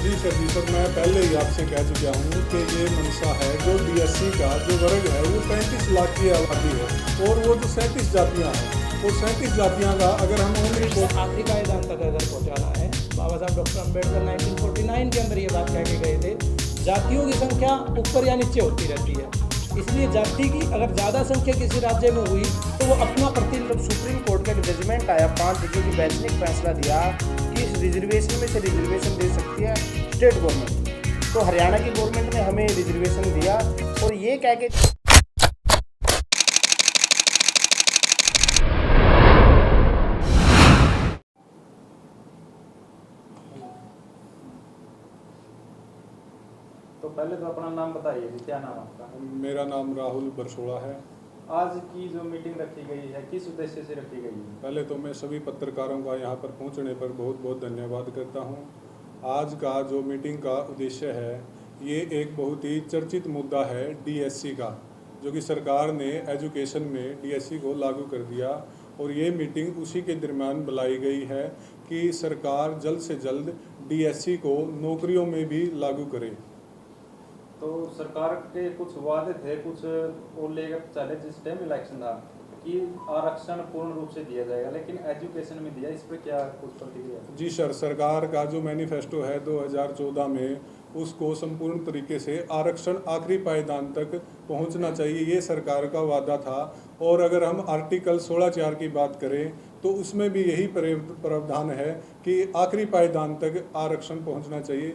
जी sir, मैं पहले ही आपसे कह चुका हूँ कि ये मंशा है जो डीएससी का जो वर्ग है वो 35 लाख की आबादी है और वो जो 37 जातियाँ हैं वो 37 जातियाँ का अगर हम उम्र को आखिरी पायदान तक अगर पहुँचाना है, बाबा साहब डॉक्टर अम्बेडकर 1949 के अंदर ये बात कह के गए थे, जातियों की संख्या ऊपर या नीचे होती रहती है। इसलिए जाति की अगर ज़्यादा संख्या किसी राज्य में हुई तो वो अपना सुप्रीम कोर्ट का एक जजमेंट आया 5 जजों की बेंच ने एक फैसला दिया कि इस रिजर्वेशन में से रिजर्वेशन दे सकती है स्टेट गवर्नमेंट। तो हरियाणा की गवर्नमेंट ने हमें रिजर्वेशन दिया और ये कह के तो पहले तो अपना नाम बताइए जी, क्या नाम आपका? मेरा नाम राहुल बरसोड़ा है। आज की जो मीटिंग रखी गई है किस उद्देश्य से रखी गई है? पहले तो मैं सभी पत्रकारों का यहाँ पर पहुँचने पर बहुत बहुत धन्यवाद करता हूँ। आज का जो मीटिंग का उद्देश्य है ये एक बहुत ही चर्चित मुद्दा है डीएससी का, जो कि सरकार ने एजुकेशन में डीएससी को लागू कर दिया और ये मीटिंग उसी के दरमियान बुलाई गई है कि सरकार जल्द से जल्द डीएससी को नौकरियों में भी लागू करे। तो सरकार के कुछ वादे थे, कुछ वो लेकर चले जिस टाइम इलेक्शन था कि आरक्षण पूर्ण रूप से दिया जाएगा, लेकिन एजुकेशन में दिया, इस पर क्या कुछ प्रतिक्रिया? जी सर, सरकार का जो मैनिफेस्टो है 2014 में उसको संपूर्ण तरीके से आरक्षण आखिरी पायदान तक पहुंचना चाहिए, ये सरकार का वादा था। और अगर हम आर्टिकल 16(4) की बात करें तो उसमें भी यही प्रावधान है कि आखिरी पायदान तक आरक्षण पहुंचना चाहिए।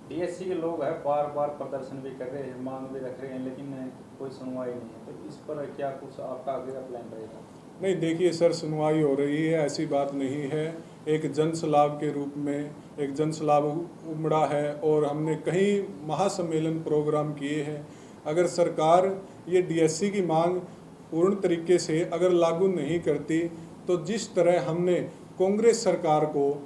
डीएससी के लोग हैं बार बार प्रदर्शन भी कर रहे हैं, मांग भी रख रहे हैं, लेकिन कोई सुनवाई नहीं है। तो इस पर क्या कुछ आपका आगे का प्लान रहेगा? नहीं, देखिए सर, सुनवाई हो रही है, ऐसी बात नहीं है। एक जनसलाब के रूप में एक जनसलाब उमड़ा है और हमने कई महासम्मेलन प्रोग्राम किए हैं। अगर सरकार ये डीएससी की मांग पूर्ण तरीके से अगर लागू नहीं करती तो जिस तरह हमने कांग्रेस सरकार को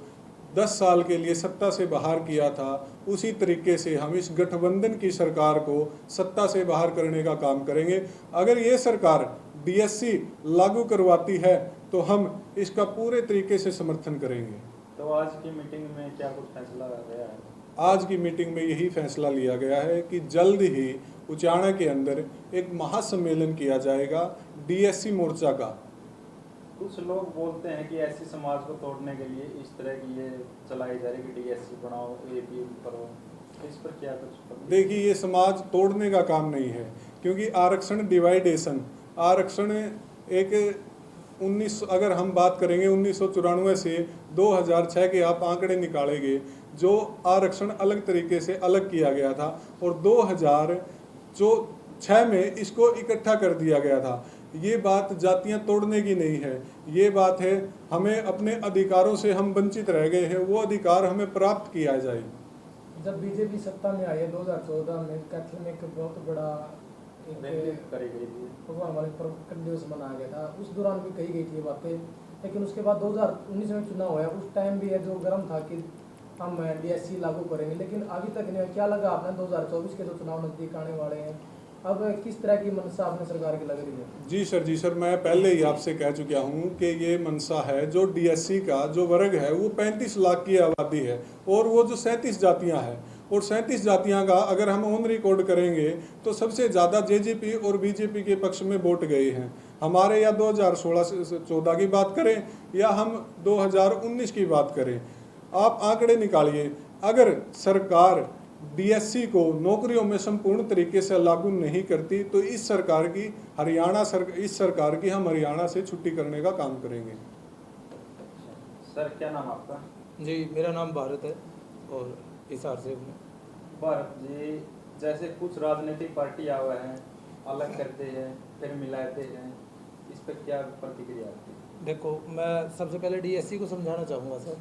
10 साल के लिए सत्ता से बाहर किया था उसी तरीके से हम इस गठबंधन की सरकार को सत्ता से बाहर करने का काम करेंगे। अगर ये सरकार डीएससी लागू करवाती है तो हम इसका पूरे तरीके से समर्थन करेंगे। तो आज की मीटिंग में क्या कुछ फैसला गया है? आज की मीटिंग में यही फैसला लिया गया है कि जल्द ही उचाना के अंदर एक महासम्मेलन किया जाएगा डीएससी मोर्चा का। कुछ लोग बोलते हैं कि ऐसी समाज को तोड़ने के लिए इस तरह की ये चलाई जा रही है कि डीएससी बनाओ, एपी करो, इस पर क्या कुछ? देखिए, ये समाज तोड़ने का काम नहीं है, क्योंकि आरक्षण डिवाइडेशन, आरक्षण एक 19 अगर हम बात करेंगे 1994 से 2006 के आप आंकड़े निकालेंगे, जो आरक्षण अलग तरीके से अलग किया गया था और 2006 में इसको इकट्ठा कर दिया गया था। ये बात जातियां तोड़ने की नहीं है, ये बात है हमें अपने अधिकारों से हम वंचित रह गए हैं, वो अधिकार हमें प्राप्त किया जाए। जब बीजेपी सत्ता में आई है 2014 में कैथल में एक बहुत बड़ा करी गई थी, भगवान वाले दिवस मनाया गया था, उस दौरान भी कही गई थी ये बातें। लेकिन उसके बाद 2019 में चुनाव हुआ, उस टाइम भी है जो गर्म था कि हम डीएससी लागू करेंगे, लेकिन अभी तक नहीं। क्या लगा आपने 2024 के जो चुनाव नजदीक आने वाले हैं, अब किस तरह की मंशा अपने सरकार की लग रही है? जी सर, मैं पहले ही आपसे कह चुका हूँ कि ये मंशा है जो डीएससी का जो वर्ग है वो 35 लाख की आबादी है और वो जो 37 जातियाँ हैं और 37 जातियाँ का अगर हम ऑन रिकॉर्ड करेंगे तो सबसे ज़्यादा जेजेपी और बीजेपी के पक्ष में वोट गए हैं हमारे। या 2016-14 की बात करें या हम 2019 की बात करें, आप आंकड़े निकालिए। अगर सरकार डीएससी को नौकरियों में संपूर्ण तरीके से लागू नहीं करती तो इस सरकार की हम हरियाणा से छुट्टी करने का काम करेंगे। सर क्या नाम आपका? जी, मेरा नाम भारत है और हिसार से हूँ। भारत जी, जैसे कुछ राजनीतिक पार्टी आए हैं, अलग करते हैं फिर मिलाते हैं, इस पर क्या प्रतिक्रिया आपकी? देखो, मैं सबसे पहले डीएससी को समझाना चाहूँगा सर।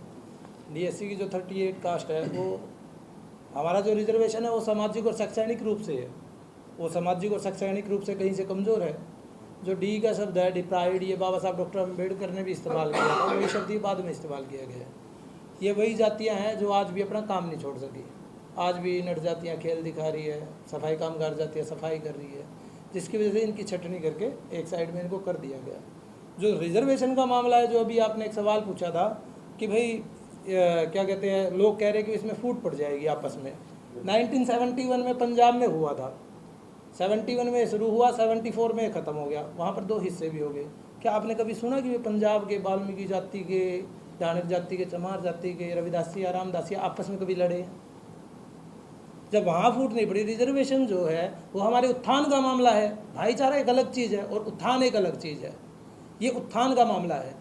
डीएससी की जो 38 कास्ट है, वो हमारा जो रिजर्वेशन है वो सामाजिक और शैक्षणिक रूप से है, वो सामाजिक और शैक्षणिक रूप से कहीं से कमज़ोर है। जो डी का शब्द है डिप्राइड, ये बाबा साहब डॉक्टर अम्बेडकर ने भी इस्तेमाल किया था, वही शब्द ये बाद में इस्तेमाल किया गया है। ये वही जातियाँ हैं जो आज भी अपना काम नहीं छोड़ सकी, आज भी नट जातियाँ खेल दिखा रही है, सफाई कामगार जातियाँ सफाई कर रही है, जिसकी वजह से इनकी छटनी करके एक साइड में इनको कर दिया गया। जो रिजर्वेशन का मामला है, जो अभी आपने एक सवाल पूछा था कि भाई क्या कहते हैं, लोग कह रहे हैं कि इसमें फूट पड़ जाएगी आपस में। 1971 में पंजाब में हुआ था, 71 में शुरू हुआ, 74 में ख़त्म हो गया, वहाँ पर 2 हिस्से भी हो गए। क्या आपने कभी सुना कि वे पंजाब के वाल्मीकि जाति के, चाणक्य जाति के, चमार जाति के, रविदासिया, रामदासिया आपस में कभी लड़े? जब वहाँ फूट नहीं पड़ी। रिजर्वेशन जो है वो हमारे उत्थान का मामला है। भाईचारा एक अलग चीज़ है और उत्थान एक अलग चीज़ है। ये उत्थान का मामला है।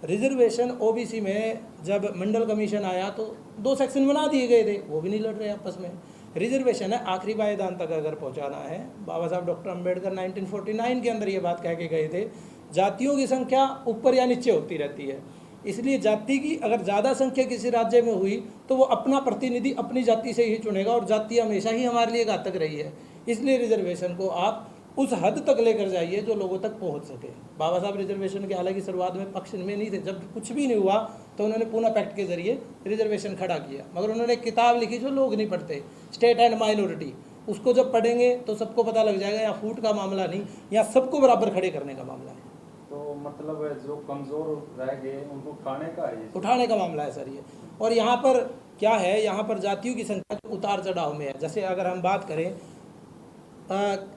रिजर्वेशन ओबीसी में जब मंडल कमीशन आया तो 2 सेक्शन बना दिए गए थे, वो भी नहीं लड़ रहे आपस में। रिजर्वेशन है आखिरी पायदान तक अगर पहुंचाना है। बाबा साहब डॉक्टर अंबेडकर 1949 के अंदर ये बात कह के गए थे, जातियों की संख्या ऊपर या नीचे होती रहती है, इसलिए जाति की अगर ज़्यादा संख्या किसी राज्य में हुई तो वो अपना प्रतिनिधि अपनी जाति से ही चुनेगा, और जाति हमेशा ही हमारे लिए घातक रही है। इसलिए रिजर्वेशन को आप उस हद तक लेकर जाइए जो लोगों तक पहुंच सके। बाबा साहब रिजर्वेशन के हालांकि शुरुआत में पक्ष में नहीं थे, जब कुछ भी नहीं हुआ तो उन्होंने पूना पैक्ट के जरिए रिजर्वेशन खड़ा किया, मगर उन्होंने एक किताब लिखी जो लोग नहीं पढ़ते, स्टेट एंड माइनॉरिटी। उसको जब पढ़ेंगे तो सबको पता लग जाएगा यहाँ फूट का मामला नहीं, यहाँ सबको बराबर खड़े करने का मामला है। तो मतलब जो कमज़ोर रह गए उनको उठाने का है, उठाने का मामला है सर ये। और यहाँ पर क्या है, यहाँ पर जातियों की संख्या उतार चढ़ाव में है। जैसे अगर हम बात करें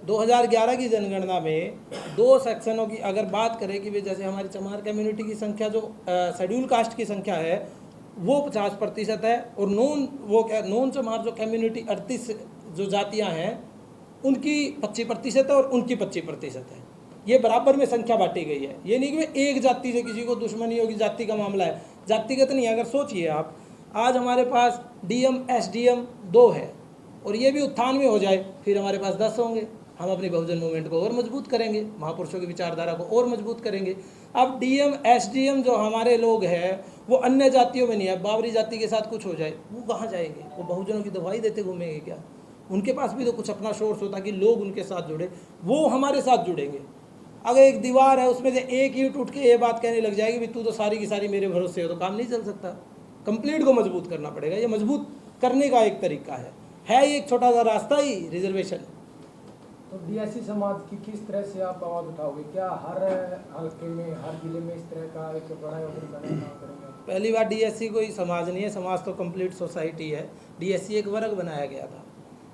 2011 की जनगणना में 2 सेक्शनों की अगर बात करें कि वे जैसे हमारी चमार कम्युनिटी की संख्या जो शेड्यूल कास्ट की संख्या है वो 50% है, और नॉन चमार जो कम्युनिटी 38 जो जातियां हैं उनकी 25% है और उनकी 25% है। ये बराबर में संख्या बांटी गई है। ये नहीं कि एक जाति से किसी को दुश्मनी होगी, जाति का मामला है, जातिगत नहीं है। अगर सोचिए आप, आज हमारे पास डीएम एसडीएम 2 है और ये भी उत्थान में हो जाए, फिर हमारे पास 10 होंगे। हम अपनी बहुजन मूवमेंट को और मजबूत करेंगे, महापुरुषों की विचारधारा को और मजबूत करेंगे। अब डीएम एसडीएम जो हमारे लोग हैं वो अन्य जातियों में नहीं है, बाबरी जाति के साथ कुछ हो जाए वो कहाँ जाएंगे? वो बहुजनों की दवाई देते घूमेंगे क्या? उनके पास भी तो कुछ अपना सोर्स होता कि लोग उनके साथ जुड़े, वो हमारे साथ जुड़ेंगे। अगर एक दीवार है उसमें से एक ही टूट के ये बात कहने लग जाएगी भी तू तो सारी की सारी मेरे भरोसे हो, तो काम नहीं चल सकता। कंप्लीट को मजबूत करना पड़ेगा। ये मजबूत करने का एक तरीका है ये एक छोटा सा रास्ता ही रिजर्वेशन। तो डीएससी समाज की किस तरह से आप आवाज़ उठाओगे? क्या हर हल्के में, हर जिले में इस तरह का एक बड़ा योगदान करेंगे? पहली बार डीएससी कोई समाज नहीं है, समाज तो कंप्लीट सोसाइटी है। डीएससी एक वर्ग बनाया गया था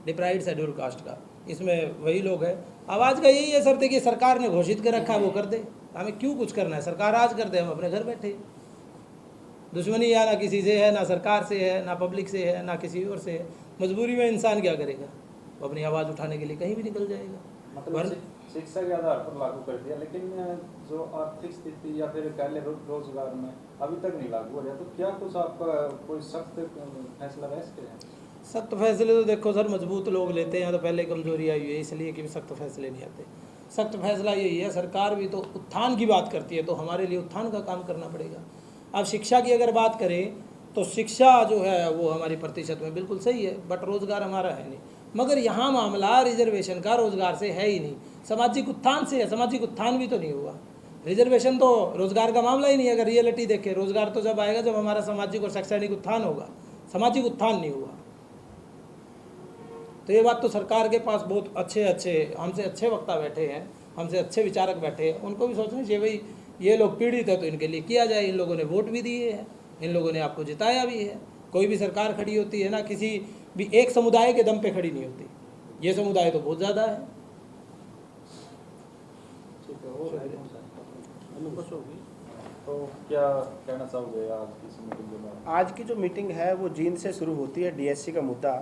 डिप्राइव्ड शेड्यूल कास्ट का, इसमें वही लोग हैं। आवाज़ का यही है सर, देखिए सरकार ने घोषित कर रखा है वो कर दे, हमें क्यों कुछ करना है? सरकार आज कर दे, हम अपने घर बैठे। दुश्मनी या ना किसी से है, ना सरकार से है, ना पब्लिक से है, ना किसी और से है। मजबूरी में इंसान क्या करेगा? वो अपनी आवाज़ उठाने के लिए कहीं भी निकल जाएगा। मतलब शिक्षा के आधार पर लागू कर दिया, लेकिन जो आर्थिक स्थिति या फिर पहले रोजगार में अभी तक नहीं लागू हो रहा, तो क्या कुछ आपका कोई सख्त फैसला है इसके? सख्त फैसले तो देखो सर मजबूत लोग लेते हैं, तो पहले कमजोरी आई हुई है इसलिए कि सख्त फैसले नहीं आते। सख्त फैसला यही है, सरकार भी तो उत्थान की बात करती है, तो हमारे लिए उत्थान का काम करना पड़ेगा। अब शिक्षा की अगर बात करें तो शिक्षा जो है वो हमारी प्रतिशत में बिल्कुल सही है, बट रोज़गार हमारा है नहीं। मगर यहाँ मामला रिजर्वेशन का रोज़गार से है ही नहीं, सामाजिक उत्थान से है। सामाजिक उत्थान भी तो नहीं हुआ, रिजर्वेशन तो रोज़गार का मामला ही नहीं है। अगर रियलिटी देखें, रोज़गार तो जब आएगा जब हमारा सामाजिक और शैक्षणिक उत्थान होगा, सामाजिक उत्थान नहीं हुआ। तो ये बात तो सरकार के पास बहुत अच्छे हमसे अच्छे वक्ता बैठे हैं, हमसे अच्छे विचारक बैठे हैं, उनको भी सोचना चाहिए भाई ये लोग पीड़ित है तो इनके लिए किया जाए। इन लोगों ने वोट भी दिए हैं, इन लोगों ने आपको जिताया भी है। कोई भी सरकार खड़ी होती है ना, किसी भी एक समुदाय के दम पे खड़ी नहीं होती, ये समुदाय तो बहुत ज़्यादा है। तो क्या कहना चाहोगे आज की मीटिंग के बारे में? आज की जो मीटिंग है वो जींद से शुरू होती है। डीएससी का मुद्दा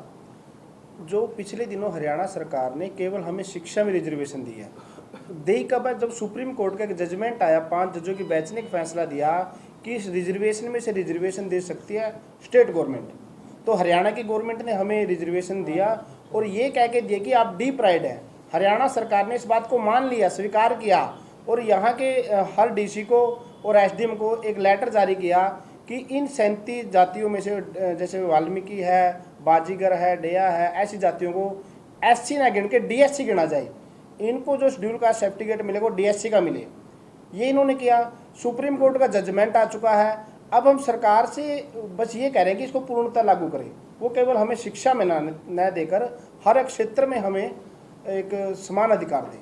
जो पिछले दिनों हरियाणा सरकार ने केवल हमें शिक्षा में रिजर्वेशन दी है, दी कब है? जब सुप्रीम कोर्ट का एक जजमेंट आया, 5 जजों की बेंच ने एक फैसला दिया कि इस रिजर्वेशन में से रिजर्वेशन दे सकती है स्टेट गवर्नमेंट। तो हरियाणा की गवर्नमेंट ने हमें रिजर्वेशन दिया और ये कह के दिया कि आप डीप्राइड हैं। हरियाणा सरकार ने इस बात को मान लिया, स्वीकार किया, और यहाँ के हर डीसी को और एसडीएम को एक लेटर जारी किया कि इन 37 जातियों में से, जैसे वाल्मीकि है, बाजीगर है, डेया है, ऐसी जातियों को एससी ना गिन के डीएससी गिना जाए। इनको जो शेड्यूल कास्ट सर्टिफिकेट मिलेगा डीएससी का मिले, ये इन्होंने किया। सुप्रीम कोर्ट का जजमेंट आ चुका है। अब हम सरकार से बस ये कह रहे हैं कि इसको पूर्णतः लागू करें। वो केवल हमें शिक्षा में न देकर हर एक क्षेत्र में हमें एक समान अधिकार दें।